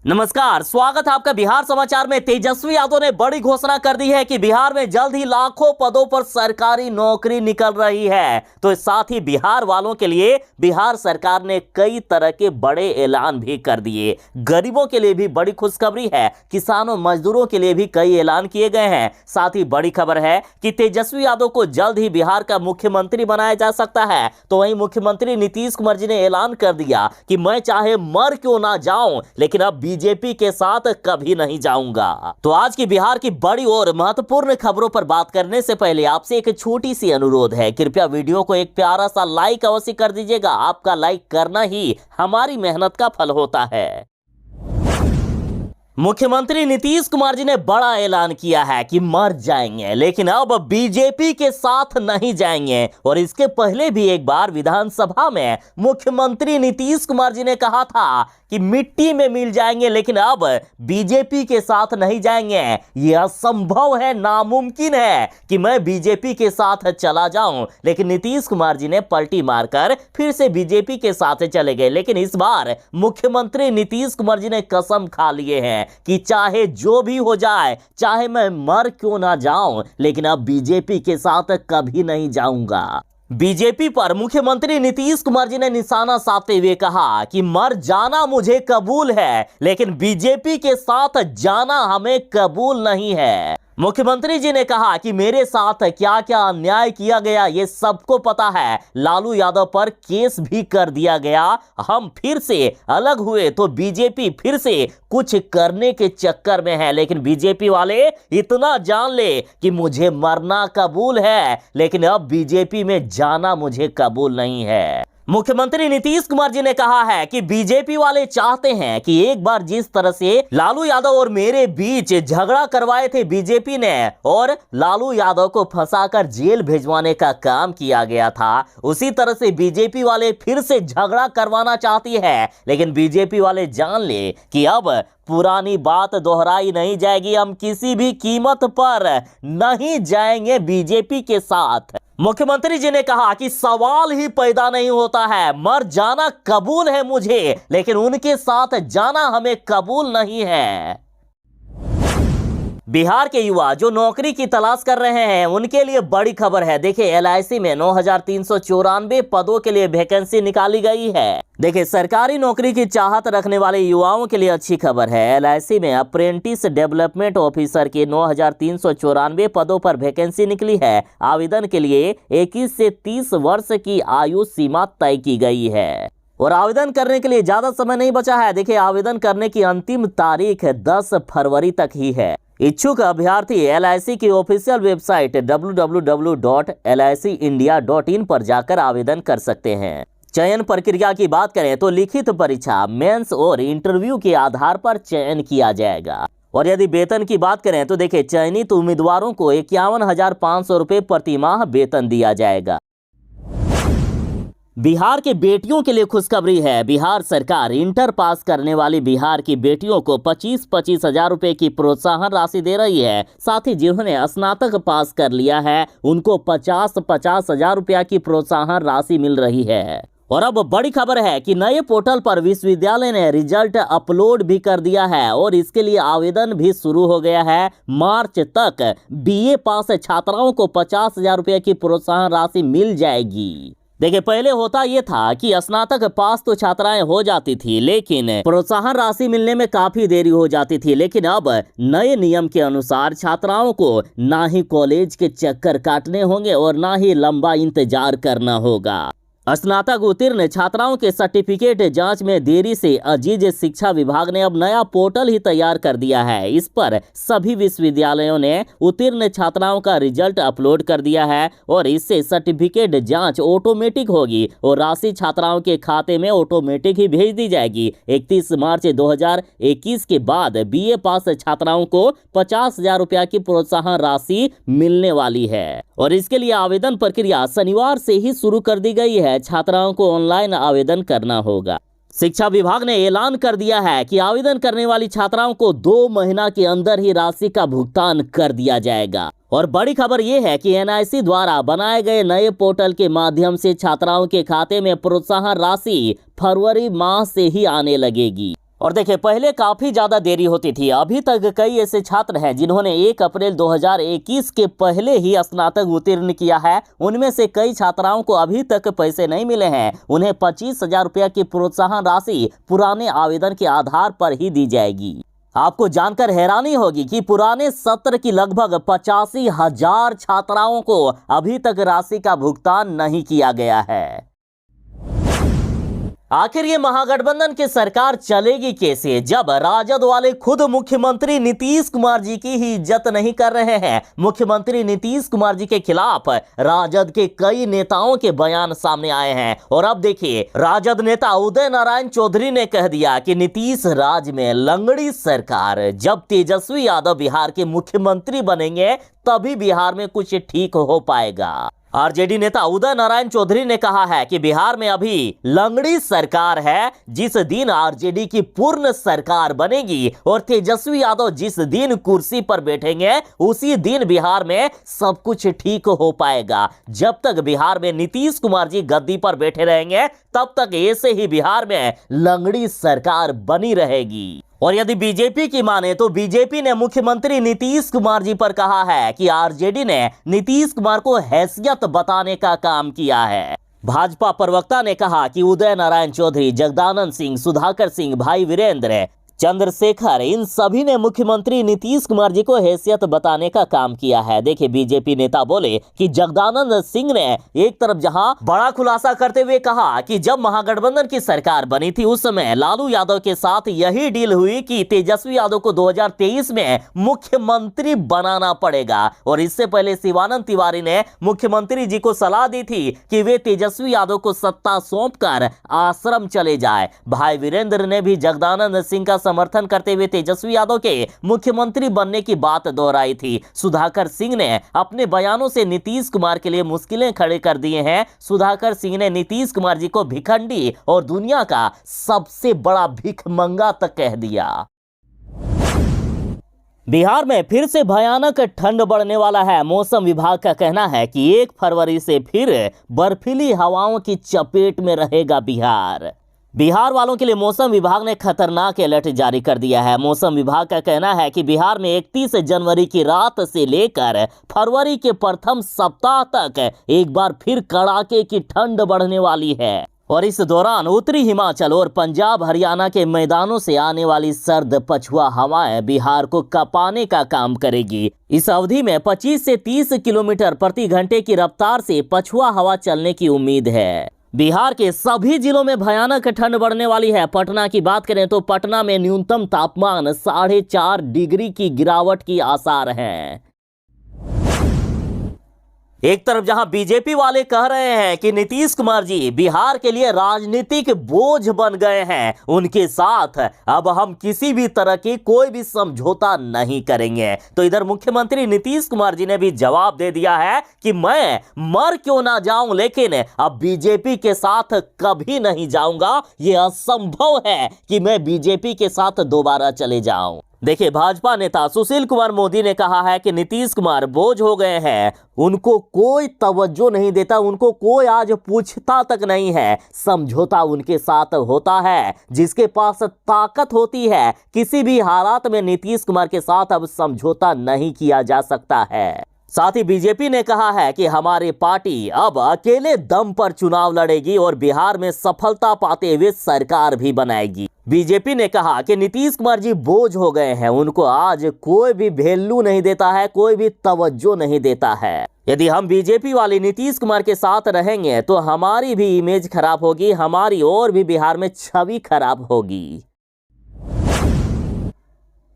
नमस्कार, स्वागत है आपका बिहार समाचार में। तेजस्वी यादव ने बड़ी घोषणा कर दी है कि बिहार में जल्द ही लाखों पदों पर सरकारी नौकरी निकल रही है। तो साथ ही बिहार वालों के लिए बिहार सरकार ने कई तरह के बड़े ऐलान भी कर दिए। गरीबों के लिए भी बड़ी खुशखबरी है, किसानों मजदूरों के लिए भी कई ऐलान किए गए हैं। साथ ही बड़ी खबर है कि तेजस्वी यादव को जल्द ही बिहार का मुख्यमंत्री बनाया जा सकता है। तो वहीं मुख्यमंत्री नीतीश कुमार जी ने ऐलान कर दिया कि मैं चाहे मर क्यों ना जाऊं, लेकिन अब बीजेपी के साथ कभी नहीं जाऊंगा। तो आज की बिहार की बड़ी और महत्वपूर्ण खबरों पर बात करने से पहले आपसे एक छोटी सी अनुरोध है, कृपया वीडियो को एक प्यारा सा लाइक अवश्य कर दीजिएगा। आपका लाइक करना ही हमारी मेहनत का फल होता है। मुख्यमंत्री नीतीश कुमार जी ने बड़ा ऐलान किया है कि मर जाएंगे, लेकिन अब बीजेपी के साथ नहीं जाएंगे। और इसके पहले भी एक बार विधानसभा में मुख्यमंत्री नीतीश कुमार जी ने कहा था कि मिट्टी में मिल जाएंगे, लेकिन अब बीजेपी के साथ नहीं जाएंगे। यह असंभव है, नामुमकिन है कि मैं बीजेपी के साथ चला जाऊं। लेकिन नीतीश कुमार जी ने पलटी मारकर फिर से बीजेपी के साथ चले गए। लेकिन इस बार मुख्यमंत्री नीतीश कुमार जी ने कसम खा लिए हैं कि चाहे जो भी हो जाए, चाहे मैं मर क्यों ना जाऊं, लेकिन अब बीजेपी के साथ कभी नहीं जाऊंगा। बीजेपी पर मुख्यमंत्री नीतीश कुमार जी ने निशाना साधते हुए कहा कि मर जाना मुझे कबूल है, लेकिन बीजेपी के साथ जाना हमें कबूल नहीं है। मुख्यमंत्री जी ने कहा कि मेरे साथ क्या क्या अन्याय किया गया ये सबको पता है। लालू यादव पर केस भी कर दिया गया। हम फिर से अलग हुए तो बीजेपी फिर से कुछ करने के चक्कर में है, लेकिन बीजेपी वाले इतना जान ले कि मुझे मरना कबूल है, लेकिन अब बीजेपी में जाना मुझे कबूल नहीं है। मुख्यमंत्री नीतीश कुमार जी ने कहा है कि बीजेपी वाले चाहते हैं कि एक बार जिस तरह से लालू यादव और मेरे बीच झगड़ा करवाए थे बीजेपी ने, और लालू यादव को फंसाकर जेल भेजवाने का काम किया गया था, उसी तरह से बीजेपी वाले फिर से झगड़ा करवाना चाहती है। लेकिन बीजेपी वाले जान ले कि अब पुरानी बात दोहराई नहीं जाएगी। हम किसी भी कीमत पर नहीं जाएंगे बीजेपी के साथ। मुख्यमंत्री जी ने कहा कि सवाल ही पैदा नहीं होता है, मर जाना कबूल है मुझे, लेकिन उनके साथ जाना हमें कबूल नहीं है। बिहार के युवा जो नौकरी की तलाश कर रहे हैं उनके लिए बड़ी खबर है। देखिए, एलआईसी में 9,394 पदों के लिए वैकेंसी निकाली गई है। देखिए, सरकारी नौकरी की चाहत रखने वाले युवाओं के लिए अच्छी खबर है। एलआईसी में अप्रेंटिस डेवलपमेंट ऑफिसर के 9,394 पदों पर वैकेंसी निकली है। आवेदन के लिए 21 से 30 वर्ष की आयु सीमा तय की गई है और आवेदन करने के लिए ज्यादा समय नहीं बचा है। देखिए, आवेदन करने की अंतिम तारीख 10 फरवरी तक ही है। इच्छुक अभ्यर्थी एलआईसी की ऑफिशियल वेबसाइट www.licindia.in पर जाकर आवेदन कर सकते हैं। चयन प्रक्रिया की बात करें तो लिखित परीक्षा, मेंस और इंटरव्यू के आधार पर चयन किया जाएगा। और यदि वेतन की बात करें तो देखिए, चयनित उम्मीदवारों को 51,500 रुपये प्रति माह वेतन दिया जाएगा। बिहार के बेटियों के लिए खुशखबरी है। बिहार सरकार इंटर पास करने वाली बिहार की बेटियों को 25-25 हजार रुपए की प्रोत्साहन राशि दे रही है। साथ ही जिन्होंने स्नातक पास कर लिया है उनको 50-50 हजार रुपया की प्रोत्साहन राशि मिल रही है। और अब बड़ी खबर है कि नए पोर्टल पर विश्वविद्यालय ने रिजल्ट अपलोड भी कर दिया है और इसके लिए आवेदन भी शुरू हो गया है। मार्च तक बीए पास छात्राओं को 50,000 रुपये की प्रोत्साहन राशि मिल जाएगी। देखिए, पहले होता यह था कि स्नातक पास तो छात्राएं हो जाती थी, लेकिन प्रोत्साहन राशि मिलने में काफी देरी हो जाती थी। लेकिन अब नए नियम के अनुसार छात्राओं को ना ही कॉलेज के चक्कर काटने होंगे और ना ही लंबा इंतजार करना होगा। स्नातक उत्तीर्ण छात्राओं के सर्टिफिकेट जांच में देरी से अजीज शिक्षा विभाग ने अब नया पोर्टल ही तैयार कर दिया है। इस पर सभी विश्वविद्यालयों ने उत्तीर्ण छात्राओं का रिजल्ट अपलोड कर दिया है और इससे सर्टिफिकेट जांच ऑटोमेटिक होगी और राशि छात्राओं के खाते में ऑटोमेटिक ही भेज दी जाएगी। 31 मार्च 2021 के बाद बीए पास छात्राओं को 50,000 रुपया की प्रोत्साहन राशि मिलने वाली है और इसके लिए आवेदन प्रक्रिया शनिवार से ही शुरू कर दी गई है। छात्राओं को ऑनलाइन आवेदन करना होगा। शिक्षा विभाग ने ऐलान कर दिया है कि आवेदन करने वाली छात्राओं को 2 महीना के अंदर ही राशि का भुगतान कर दिया जाएगा। और बड़ी खबर यह है कि एनआईसी द्वारा बनाए गए नए पोर्टल के माध्यम से छात्राओं के खाते में प्रोत्साहन राशि फरवरी माह से ही आने लगेगी। और देखिए, पहले काफी ज्यादा देरी होती थी। अभी तक कई ऐसे छात्र हैं जिन्होंने 1 अप्रैल 2021 के पहले ही स्नातक उत्तीर्ण किया है। उनमें से कई छात्राओं को अभी तक पैसे नहीं मिले हैं। उन्हें 25,000 रुपया की प्रोत्साहन राशि पुराने आवेदन के आधार पर ही दी जाएगी। आपको जानकर हैरानी होगी कि पुराने सत्र की लगभग 85,000 छात्राओं को अभी तक राशि का भुगतान नहीं किया गया है। आखिर ये महागठबंधन की सरकार चलेगी कैसे, जब राजद वाले खुद मुख्यमंत्री नीतीश कुमार जी की ही इज्जत नहीं कर रहे हैं। मुख्यमंत्री नीतीश कुमार जी के खिलाफ राजद के कई नेताओं के बयान सामने आए हैं। और अब देखिए, राजद नेता उदय नारायण चौधरी ने कह दिया कि नीतीश राज में लंगड़ी सरकार। जब तेजस्वी यादव बिहार के मुख्यमंत्री बनेंगे तभी बिहार में कुछ ठीक हो पाएगा। आरजेडी नेता उदय नारायण चौधरी ने कहा है कि बिहार में अभी लंगड़ी सरकार है। जिस दिन आरजेडी की पूर्ण सरकार बनेगी और तेजस्वी यादव जिस दिन कुर्सी पर बैठेंगे उसी दिन बिहार में सब कुछ ठीक हो पाएगा। जब तक बिहार में नीतीश कुमार जी गद्दी पर बैठे रहेंगे तब तक ऐसे ही बिहार में लंगड़ी सरकार बनी रहेगी। और यदि बीजेपी की माने तो बीजेपी ने मुख्यमंत्री नीतीश कुमार जी पर कहा है कि आरजेडी ने नीतीश कुमार को हैसियत बताने का काम किया है। भाजपा प्रवक्ता ने कहा कि उदय नारायण चौधरी, जगदानंद सिंह, सुधाकर सिंह, भाई वीरेंद्र, चंद्रशेखर, इन सभी ने मुख्यमंत्री नीतीश कुमार जी को हैसियत बताने का काम किया है। देखिए, बीजेपी नेता बोले कि जगदानंद सिंह ने एक तरफ जहां बड़ा खुलासा करते हुए कहा कि जब महागठबंधन की सरकार बनी थी उस समय लालू यादव के साथ यही डील हुई कि तेजस्वी यादव को 2023 में मुख्यमंत्री बनाना पड़ेगा। और इससे पहले शिवानंद तिवारी ने मुख्यमंत्री जी को सलाह दी थी कि वे तेजस्वी यादव को सत्ता सौंपकर आश्रम चले जाए। भाई वीरेंद्र ने भी जगदानंद सिंह का समर्थन करते हुए तेजस्वी यादव के मुख्यमंत्री बनने की बात दोहराई थी। सुधाकर सिंह ने अपने बयानों से नीतीश कुमार के लिए मुश्किलें खड़े कर दिए हैं। सुधाकर सिंह ने नीतीश कुमार जी को भिखंडी और दुनिया का सबसे बड़ा भिखमंगा तक कह दिया। बिहार में फिर से भयानक ठंड बढ़ने वाला है। मौसम विभाग का कहना है कि 1 फरवरी से फिर बर्फीली हवाओं की चपेट में रहेगा बिहार। बिहार वालों के लिए मौसम विभाग ने खतरनाक अलर्ट जारी कर दिया है। मौसम विभाग का कहना है कि बिहार में 31 जनवरी की रात से लेकर फरवरी के प्रथम सप्ताह तक एक बार फिर कड़ाके की ठंड बढ़ने वाली है। और इस दौरान उत्तरी हिमाचल और पंजाब हरियाणा के मैदानों से आने वाली सर्द पछुआ हवाएं बिहार को कपाने का काम करेगी। इस अवधि में 25 से 30 किलोमीटर प्रति घंटे की रफ्तार से पछुआ हवा चलने की उम्मीद है। बिहार के सभी जिलों में भयानक ठंड बढ़ने वाली है। पटना की बात करें तो पटना में न्यूनतम तापमान 4.5 डिग्री की गिरावट की आसार हैं। एक तरफ जहां बीजेपी वाले कह रहे हैं कि नीतीश कुमार जी बिहार के लिए राजनीतिक बोझ बन गए हैं, उनके साथ अब हम किसी भी तरह की कोई भी समझौता नहीं करेंगे, तो इधर मुख्यमंत्री नीतीश कुमार जी ने भी जवाब दे दिया है कि मैं मर क्यों ना जाऊं लेकिन अब बीजेपी के साथ कभी नहीं जाऊंगा। यह असंभव है कि मैं बीजेपी के साथ दोबारा चले जाऊं। देखिए, भाजपा नेता सुशील कुमार मोदी ने कहा है कि नीतीश कुमार बोझ हो गए हैं, उनको कोई तवज्जो नहीं देता, उनको कोई आज पूछता तक नहीं है। समझौता उनके साथ होता है जिसके पास ताकत होती है। किसी भी हालात में नीतीश कुमार के साथ अब समझौता नहीं किया जा सकता है। साथ ही बीजेपी ने कहा है कि हमारी पार्टी अब अकेले दम पर चुनाव लड़ेगी और बिहार में सफलता पाते हुए सरकार भी बनाएगी। बीजेपी ने कहा कि नीतीश कुमार जी बोझ हो गए हैं, उनको आज कोई भी वैल्यू नहीं देता है, कोई भी तवज्जो नहीं देता है। यदि हम बीजेपी वाले नीतीश कुमार के साथ रहेंगे तो हमारी भी इमेज खराब होगी, हमारी और भी बिहार में छवि खराब होगी।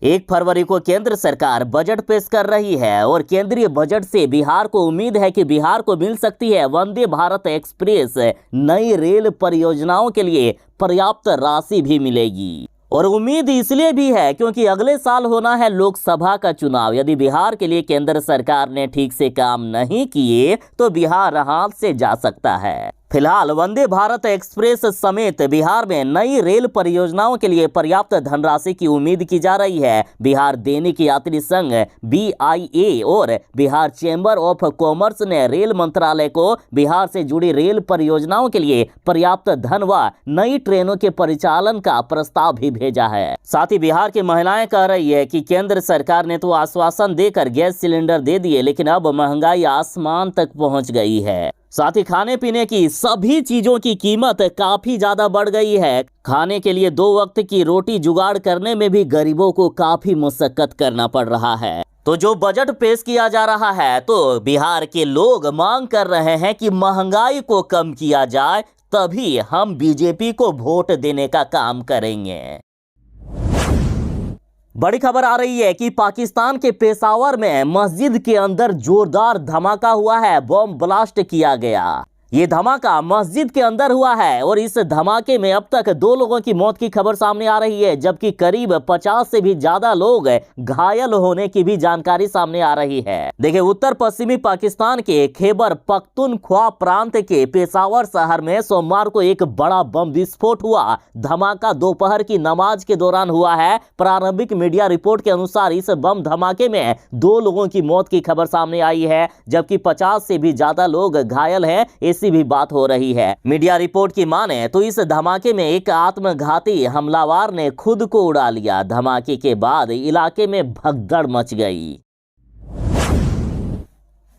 1 फरवरी को केंद्र सरकार बजट पेश कर रही है और केंद्रीय बजट से बिहार को उम्मीद है कि बिहार को मिल सकती है वंदे भारत एक्सप्रेस नई रेल परियोजनाओं के लिए पर्याप्त राशि भी मिलेगी। और उम्मीद इसलिए भी है क्योंकि अगले साल होना है लोकसभा का चुनाव। यदि बिहार के लिए केंद्र सरकार ने ठीक से काम नहीं किए तो बिहार हाथ से जा सकता है। फिलहाल वंदे भारत एक्सप्रेस समेत बिहार में नई रेल परियोजनाओं के लिए पर्याप्त धनराशि की उम्मीद की जा रही है। बिहार दैनिक यात्री संघ BIA और बिहार चैम्बर ऑफ कॉमर्स ने रेल मंत्रालय को बिहार से जुड़ी रेल परियोजनाओं के लिए पर्याप्त धन व नई ट्रेनों के परिचालन का प्रस्ताव भी भेजा है। साथ ही बिहार की महिलाएं कह रही है कि केंद्र सरकार ने तो आश्वासन देकर गैस सिलेंडर दे दिए, लेकिन अब महंगाई आसमान तक पहुंच गई है। साथ ही खाने पीने की सभी चीजों की कीमत काफी ज्यादा बढ़ गई है। खाने के लिए 2 वक्त की रोटी जुगाड़ करने में भी गरीबों को काफी मशक्कत करना पड़ रहा है। तो जो बजट पेश किया जा रहा है, तो बिहार के लोग मांग कर रहे हैं कि महंगाई को कम किया जाए, तभी हम बीजेपी को वोट देने का काम करेंगे। बड़ी खबर आ रही है कि पाकिस्तान के पेशावर में मस्जिद के अंदर जोरदार धमाका हुआ है, बम ब्लास्ट किया गया। ये धमाका मस्जिद के अंदर हुआ है और इस धमाके में अब तक 2 लोगों की मौत की खबर सामने आ रही है, जबकि करीब 50 से भी ज्यादा लोग घायल होने की भी जानकारी सामने आ रही है। देखिए, उत्तर पश्चिमी पाकिस्तान के खैबर पख्तूनख्वा प्रांत के पेशावर शहर में सोमवार को एक बड़ा बम विस्फोट हुआ। धमाका दोपहर की नमाज के दौरान हुआ है। प्रारंभिक मीडिया रिपोर्ट के अनुसार इस बम धमाके में 2 लोगों की मौत की खबर सामने आई है, जबकि 50 से भी ज्यादा लोग घायल हैं, भी बात हो रही है। मीडिया रिपोर्ट की माने तो इस धमाके में एक आत्मघाती हमलावर ने खुद को उड़ा लिया। धमाके के बाद इलाके में भगदड़ मच गई।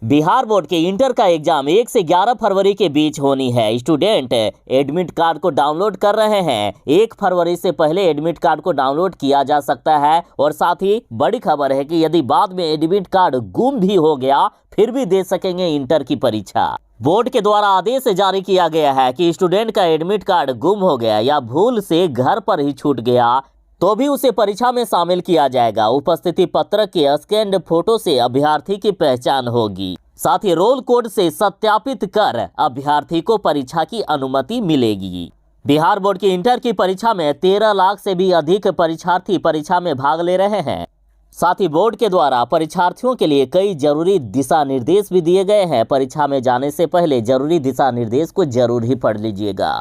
बिहार बोर्ड के इंटर का एग्जाम 1 से 11 फरवरी के बीच होनी है। स्टूडेंट एडमिट कार्ड को डाउनलोड कर रहे हैं। 1 फरवरी से पहले एडमिट कार्ड को डाउनलोड किया जा सकता है। और साथ ही बड़ी खबर है कि यदि बाद में एडमिट कार्ड गुम भी हो गया, फिर भी दे सकेंगे इंटर की परीक्षा। बोर्ड के द्वारा आदेश जारी किया गया है कि स्टूडेंट का एडमिट कार्ड गुम हो गया या भूल से घर पर ही छूट गया तो भी उसे परीक्षा में शामिल किया जाएगा। उपस्थिति पत्रक के स्कैन्ड फोटो से अभ्यर्थी की पहचान होगी। साथ ही रोल कोड से सत्यापित कर अभ्यर्थी को परीक्षा की अनुमति मिलेगी। बिहार बोर्ड की इंटर की परीक्षा में 13 लाख से भी अधिक परीक्षार्थी परीक्षा में भाग ले रहे हैं। साथ ही बोर्ड के द्वारा परीक्षार्थियों के लिए कई जरूरी दिशा निर्देश भी दिए गए हैं। परीक्षा में जाने से पहले जरूरी दिशा निर्देश को जरूर ही पढ़ लीजिएगा।